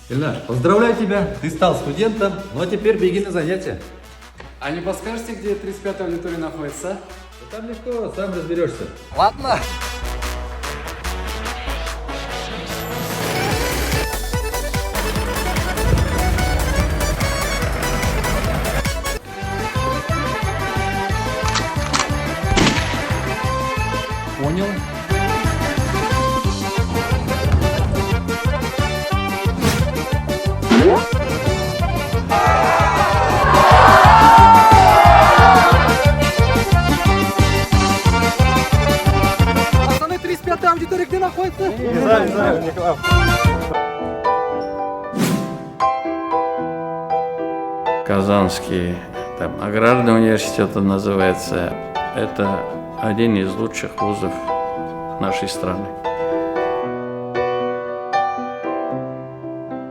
Ильнар, поздравляю тебя, ты стал студентом, ну а теперь беги на занятия. А не подскажете, где 35-я аудитория находится? Да там легко, сам разберешься. Ладно. Понял. Пацаны, 35-я аудитория где находится? Не знаю, не клав. Казанский там, аграрный университет он называется. Это один из лучших вузов нашей страны.